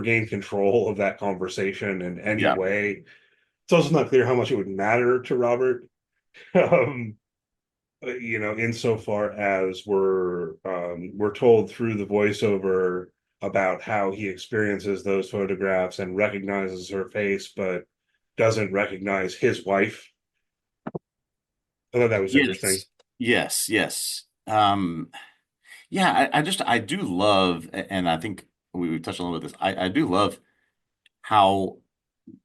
gained control of that conversation in any Yeah. way. It's also not clear how much it would matter to Robert um, insofar as we're told through the voiceover about how he experiences those photographs and recognizes her face, but doesn't recognize his wife. I thought that was interesting. Yes, yes, yes. Yeah, I just I do love, and I think we touched a little bit of this. I do love how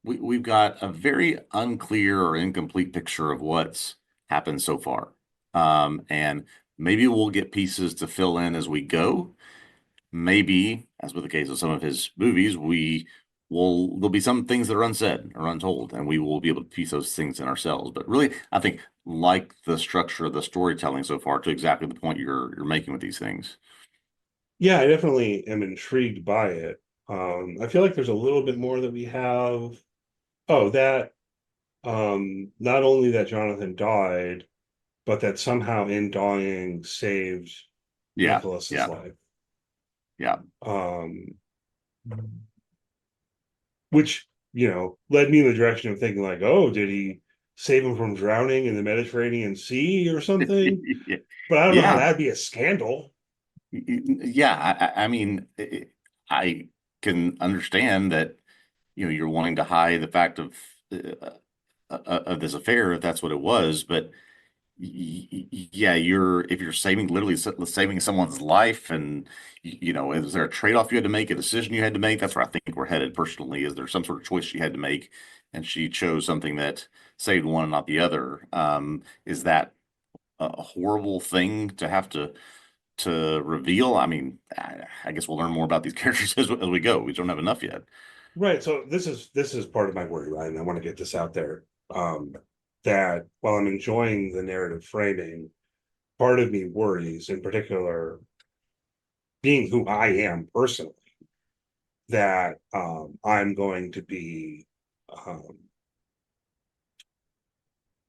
we've got a very unclear or incomplete picture of what's happened so far. And maybe we'll get pieces to fill in as we go. Maybe, as with the case of some of his movies, there'll be some things that are unsaid or untold, and we will be able to piece those things in ourselves. But really, I think like the structure of the storytelling so far, to exactly the point you're making with these things. Yeah, I definitely am intrigued by it. I feel like there's a little bit more that we have. Oh, that not only that Jonathan died, but that somehow in dying saved Yeah, Nicholas's yeah, life. yeah. Um, which, led me in the direction of thinking like, oh, did he save him from drowning in the Mediterranean Sea or something? But I don't know how Yeah, that'd be a scandal. yeah. I mean, I can understand that, you're wanting to hide the fact of this affair, if that's what it was. But yeah, if you're saving literally saving someone's life, and is there a trade-off you had to make, a decision you had to make? That's where I think we're headed personally. Is there some sort of choice she had to make, and she chose something that saved one and not the other? Is that a horrible thing to have to reveal? I mean, I guess we'll learn more about these characters as we go. We don't have enough yet. Right. So this is part of my worry, Ryan. I want to get this out there. That while I'm enjoying the narrative framing, part of me worries, in particular, being who I am personally, that I'm going to be um,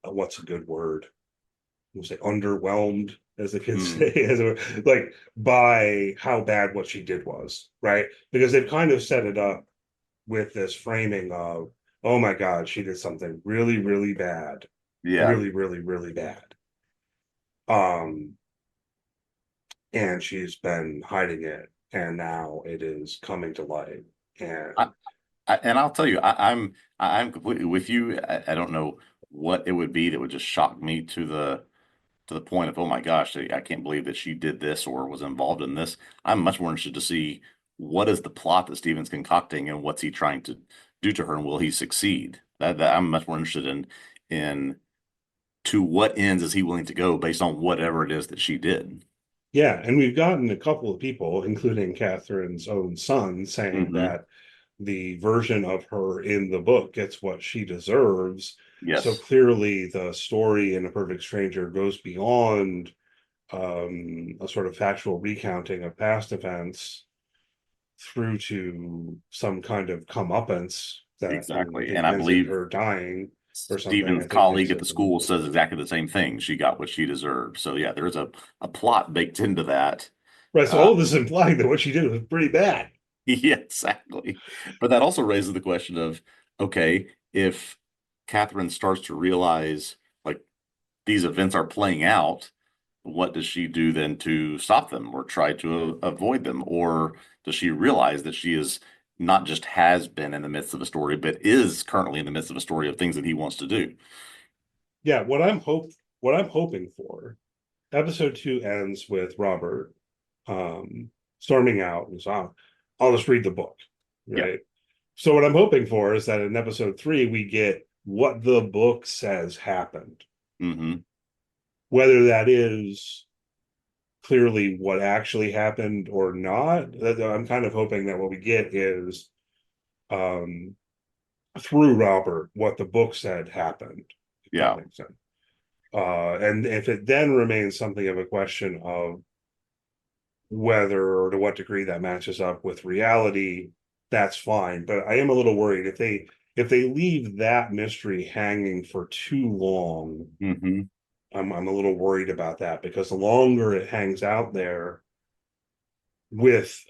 what's a good word? We'll say underwhelmed, as the kids Mm, say, like by how bad what she did was, right? Because they've kind of set it up with this framing of, oh my God, she did something really, really bad, yeah. really, really, really bad. Um, and she's been hiding it, and now it is coming to light. I, And and I'll tell you, I'm completely with you. I don't know what it would be that would just shock me to the point of, oh my gosh, I can't believe that she did this or was involved in this. I'm much more interested to see what is the plot that Steven's concocting, and what's he trying to do to her, and will he succeed? That I'm much more interested in to what ends is he willing to go based on whatever it is that she did. yeah, and we've gotten a couple of people, including Catherine's own son, saying Hmm. that the version of her in the book gets what she deserves. So Yes, clearly, the story in A Perfect Stranger goes beyond a sort of factual recounting of past events through to some kind of comeuppance that exactly. And I ends in believe her dying or something. I Stephen's think colleague makes at the it. school says exactly the same thing. She got what she deserved. So yeah, there's a plot baked into that. Right. So Uh, all of this is implying that what she did was pretty bad. yeah, exactly. But that also raises the question of, okay, if Catherine starts to realize like these events are playing out, what does she do then to stop them or try to avoid them? Or does she realize that she is not just has been in the midst of a story, but is currently in the midst of a story of things that he wants to do? Yeah, what I'm hoping for, episode two ends with Robert storming out and so I'll just read the book, Yeah. right? So what I'm hoping for is that in episode three we get what the book says happened, Hmm. whether that is clearly what actually happened or not. I'm kind of hoping that what we get is um through Robert what the book said happened, if that Yeah. makes sense. And if it then remains something of a question of whether or to what degree that matches up with reality, that's fine. But I am a little worried if they leave that mystery hanging for too long. Hmm. I'm a little worried about that because the longer it hangs out there with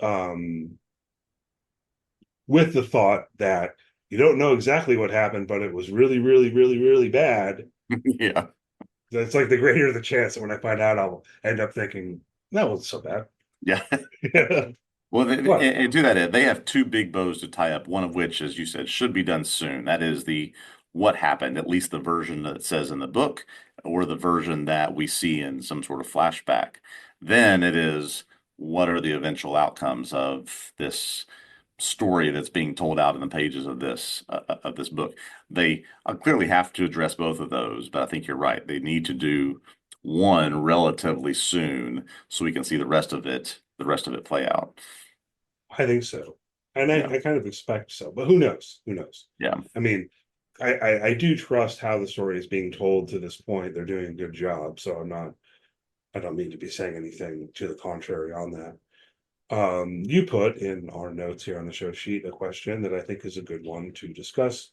with the thought that you don't know exactly what happened, but it was really, really, really, really bad. Yeah. It's like the greater the chance that when I find out, I'll end up thinking that wasn't so bad. Yeah. Yeah. Well, What? and to that end, they have two big bows to tie up, one of which, as you said, should be done soon. That is the what happened, at least the version that it says in the book, or the version that we see in some sort of flashback. Then it is what are the eventual outcomes of this story that's being told out in the pages of this book. They clearly have to address both of those, but I think you're right. They need to do one relatively soon so we can see the rest of it play out. I think so. And Yeah. I kind of expect so, but who knows? Who knows? Yeah. I mean, I do trust how the story is being told to this point. They're doing a good job. So I don't mean to be saying anything to the contrary on that. You put in our notes here on the show sheet a question that I think is a good one to discuss.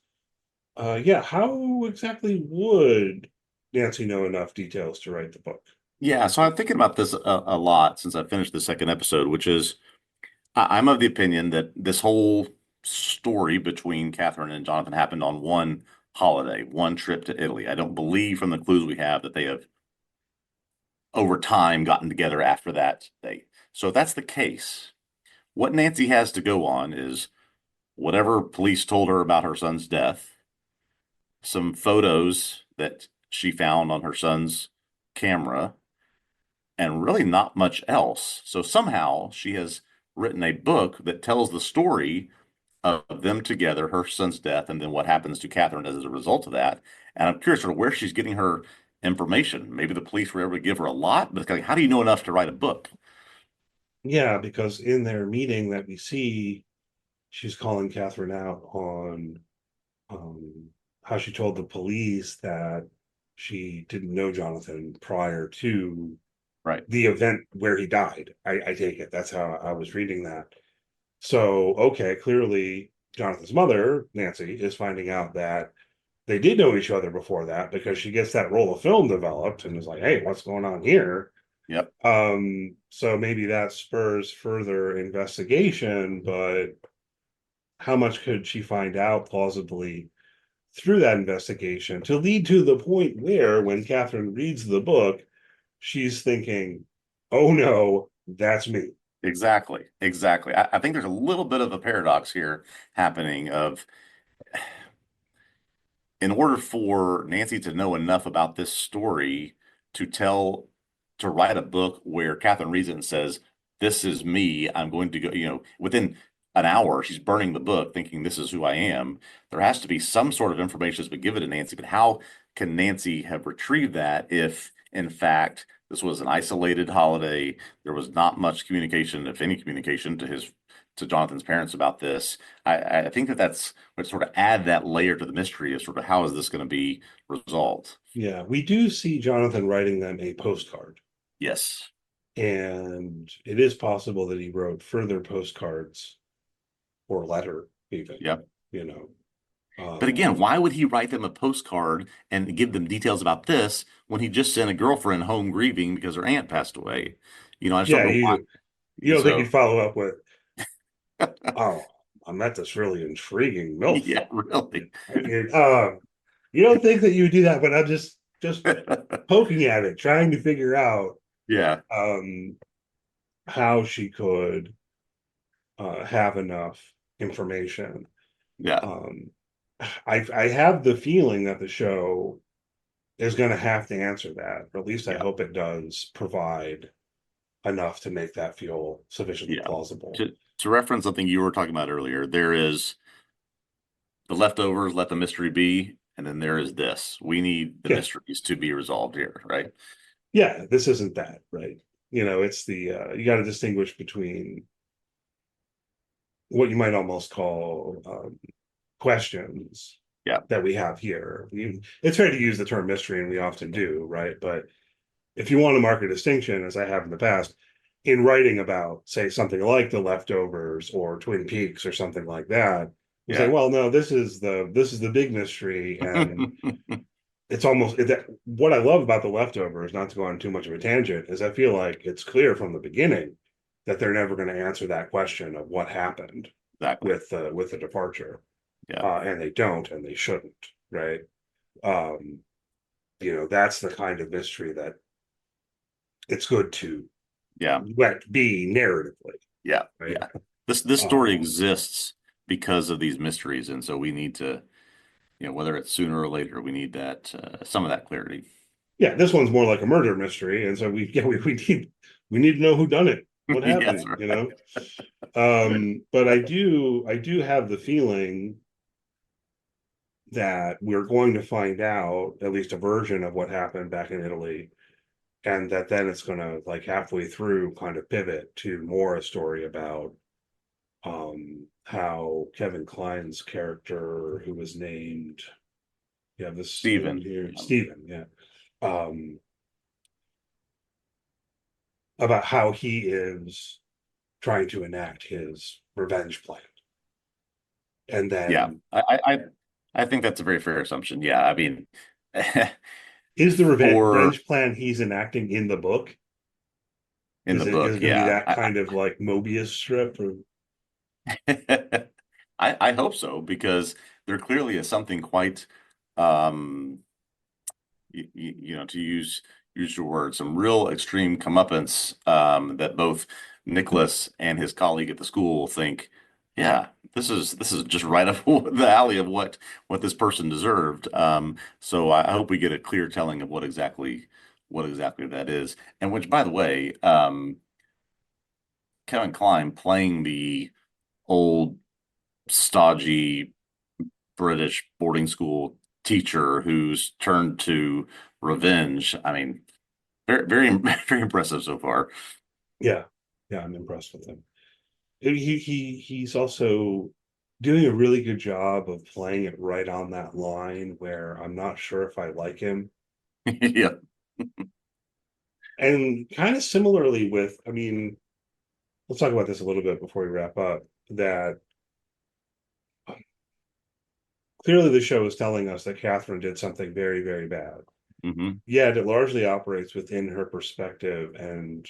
Yeah, how exactly would Nancy know enough details to write the book? Yeah. So I'm thinking about this a lot since I finished the second episode, which is I'm of the opinion that this whole story between Catherine and Jonathan happened on one holiday, one trip to Italy. I don't believe from the clues we have that they have over time gotten together after that date. So if that's the case, what Nancy has to go on is whatever police told her about her son's death, some photos that she found on her son's camera, and really not much else. So somehow she has written a book that tells the story of them together, her son's death, and then what happens to Catherine as a result of that. And I'm curious sort of where she's getting her information. Maybe the police were able to give her a lot, but it's like, how do you know enough to write a book? Yeah, because in their meeting that we see, she's calling Catherine out on um, how she told the police that she didn't know Jonathan prior to Right. the event where he died. I take it. That's how I was reading that. So, okay, clearly Jonathan's mother, Nancy, is finding out that they did know each other before that because she gets that roll of film developed and is like, hey, what's going on here? Yep. So maybe that spurs further investigation, but how much could she find out plausibly through that investigation to lead to the point where when Catherine reads the book, she's thinking, oh no, that's me. Exactly. Exactly. I think there's a little bit of a paradox here happening of in order for Nancy to know enough about this story to to write a book where Catherine reads it and says, "This is me. I'm going to go," within an hour, she's burning the book thinking this is who I am. There has to be some sort of information that's been given to Nancy, but how can Nancy have retrieved that if, in fact, this was an isolated holiday? There was not much communication, if any communication, to Jonathan's parents about this. I think that's would sort of add that layer to the mystery of sort of how is this going to be resolved? Yeah, we do see Jonathan writing them a postcard, Yes. and it is possible that he wrote further postcards or letter, even, Yep. you know. But Um, again, why would he write them a postcard and give them details about this when he just sent a girlfriend home grieving because her aunt passed away? I just don't yeah, know why. you don't think So, he'd follow up with, oh, I met this really intriguing MILF. yeah, really. You don't think that you would do that, but I'm just poking at it, trying to figure out Yeah. um how she could have enough information. Yeah. Um I have the feeling that the show is going to have to answer that, or at least I Yeah. hope it does provide enough to make that feel sufficiently Yeah. plausible. To reference something you were talking about earlier, there is the leftovers, let the mystery be, and then there is this. We need the Yeah, mysteries to be resolved here, right? yeah, this isn't that, right? It's the you got to distinguish between what you might almost call questions Yeah. that we have here. It's fair to use the term mystery, and we often do, right? But if you want to mark a distinction, as I have in the past, in writing about, say, something like The Leftovers or Twin Peaks or something like that, you say, Yeah. well, no, this is the big mystery, and it's almost that what I love about The Leftovers, not to go on too much of a tangent, is I feel like it's clear from the beginning that they're never going to answer that question of what happened Exactly. with the departure, Yeah. and they don't, and they shouldn't, right? Um, that's the kind of mystery that it's good to Yeah. let be narratively, Yeah. right? Yeah. This story Um, exists because of these mysteries, and so we need to, whether it's sooner or later, we need that some of that clarity. yeah, this one's more like a murder mystery, and so we need to know who done it, what Yes, happened, But I do have the feeling that we're going to find out at least a version of what happened back in Italy, and that then it's going to, like, halfway through, kind of pivot to more a story about how Kevin Kline's character, who was named, you have this name Stephen. here, Yeah. Stephen, yeah, um, about how he is trying to enact his revenge plan. And Yeah. then, I think that's a very fair assumption. Yeah. I mean, is the for revenge plan he's enacting in the book? in the Is book, it going to be yeah. that kind of like Mobius strip? Or I hope so because there clearly is something quite um to use your word, some real extreme comeuppance that both Nicholas and his colleague at the school think, yeah, this is just right up the alley of what this person deserved. So I hope we get a clear telling of what exactly that is. And which, by the way, Kevin Kline playing the old stodgy British boarding school teacher who's turned to revenge. I mean, very, very, very impressive so far. yeah, yeah, I'm impressed with him. He's also doing a really good job of playing it right on that line where I'm not sure if I like him. Yeah. And kind of similarly with, I mean, let's talk about this a little bit before we wrap up. That clearly the show is telling us that Catherine did something very, very bad. Hmm. Yet it largely operates within her perspective and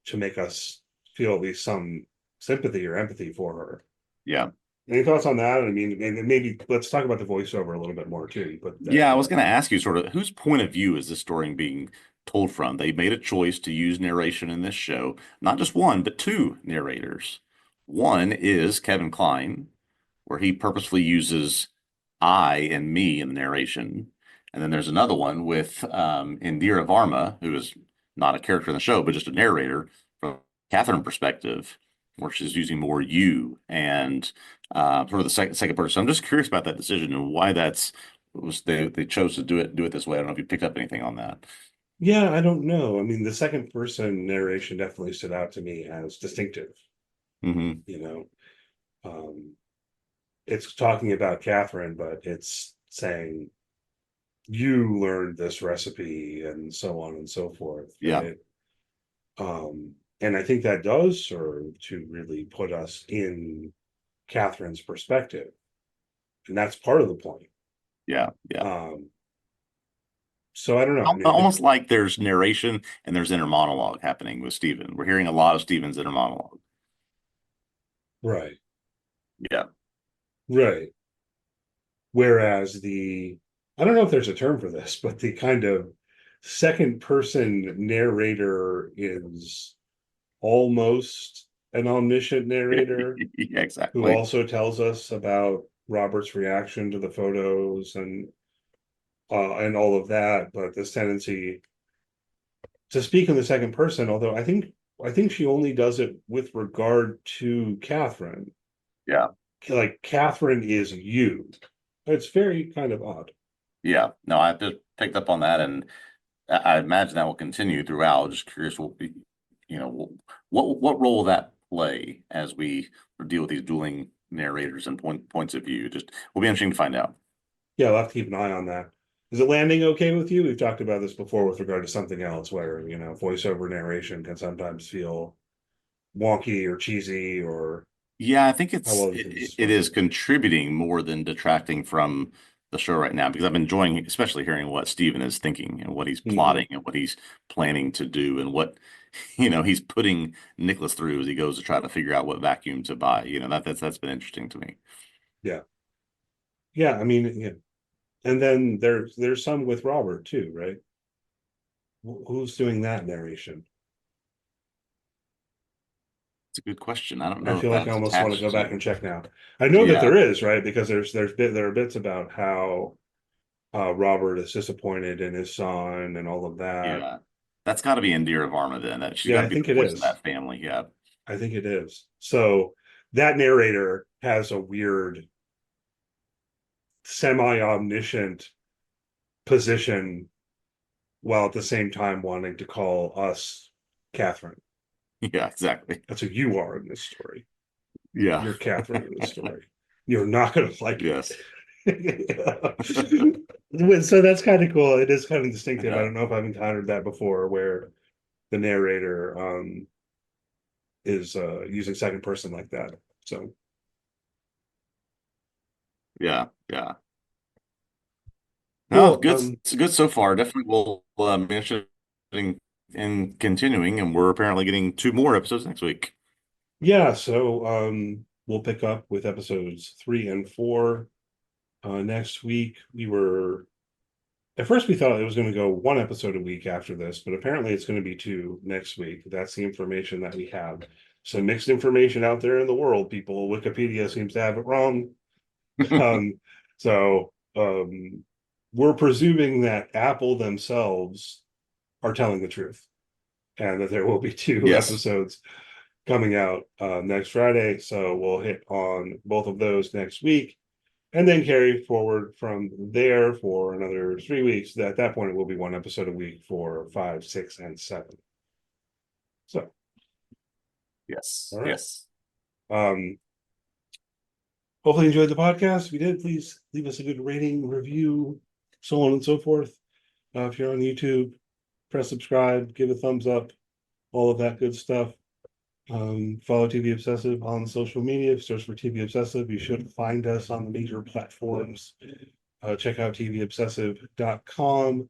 to make us feel at least some sympathy or empathy for her. Yeah. Any thoughts on that? I mean, and maybe let's talk about the voiceover a little bit more too. But that, Yeah, I was going to ask you sort of whose point of view is this story being told from? They made a choice to use narration in this show, not just one, but two narrators. One is Kevin Kline, where he purposefully uses I and me in the narration. And then there's another one with Indira Varma, who is not a character in the show, but just a narrator from Catherine perspective, where she's using more you and sort of the second person. So I'm just curious about that decision and why they chose to do it this way. I don't know if you picked up anything on that. yeah, I don't know. I mean, the second person narration definitely stood out to me as distinctive. Hmm. You know, um, it's talking about Catherine, but it's saying you learned this recipe and so on and so forth, Yeah, right? And I think that does serve to really put us in Catherine's perspective, and that's part of the point. yeah, yeah. Um, so I don't know. I mean, Almost like there's narration and there's inner monologue happening with Stephen. We're hearing a lot of Stephen's inner monologue. right, Yeah, right. Whereas I don't know if there's a term for this, but the kind of second person narrator is almost an omniscient narrator yeah, who exactly. also tells us about Robert's reaction to the photos and all of that. But this tendency to speak in the second person, although I think she only does it with regard to Catherine. Yeah, Like Catherine is you. It's very kind of odd. yeah. No, I just picked up on that, and I imagine that will continue throughout. Just curious, what role will that play as we deal with these dueling narrators and points of view? Just will be interesting to find out. Yeah, I'll have to keep an eye on that. Is it landing okay with you? We've talked about this before with regard to something else where, voiceover narration can sometimes feel wonky or cheesy, or Yeah, I think how it's well do you think this it, is it working? is contributing more than detracting from the show right now because I'm enjoying, especially hearing what Steven is thinking and what he's Hmm. plotting and what he's planning to do and what he's putting Nicholas through as he goes to try to figure out what vacuum to buy. That's been interesting to me. Yeah. Yeah. I mean, yeah. And then there's some with Robert too, right? Who's doing that narration? It's a good question. I don't I know if feel like I that's almost want to go attached back to. and check now. I know that Yeah, there is, right? Because there are bits about how Robert is disappointed in his son and all of that. yeah. That's got to be Indira Varma then. That she's Yeah, got to I be the think it voice of is. that family. Yeah. I think it is. So that narrator has a weird semi-omniscient position while at the same time wanting to call us Catherine. Yeah, exactly. That's who you are in this story. Yeah. You're Catherine in this story. You're not going to like Yes. it. So that's kind of cool. It is kind of distinctive. I Yeah. don't know if I've encountered that before where the narrator is using second person like that. So Yeah. Yeah. No, cool. good. It's good so far. Definitely will be interested in continuing, and we're apparently getting two more episodes next week. Yeah, so we'll pick up with episodes 3 and 4 next week. We were at first we thought it was going to go one episode a week after this, but apparently it's going to be two next week. That's the information that we have. Some mixed information out there in the world, people. Wikipedia seems to have it wrong. Um, so we're presuming that Apple themselves are telling the truth and that there will be two Yes. episodes coming out next Friday. So we'll hit on both of those next week and then carry forward from there for another 3 weeks. At that point, it will be one episode a week for 5, 6, and 7. So, Yes. all right. Yes. Um, hopefully, you enjoyed the podcast. If you did, please leave us a good rating, review, so on and so forth. If you're on YouTube, press subscribe, give a thumbs up, all of that good stuff. Follow TV Obsessive on social media. Search for TV Obsessive. You should find us on the major platforms. Check out TVObsessive.com.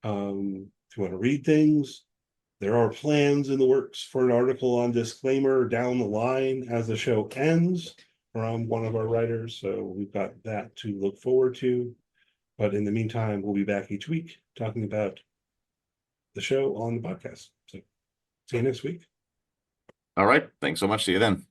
If you want to read things, there are plans in the works for an article on disclaimer down the line as the show ends from one of our writers. So we've got that to look forward to. But in the meantime, we'll be back each week talking about the show on the podcast. So see you next week. All right. Thanks so much. See you then.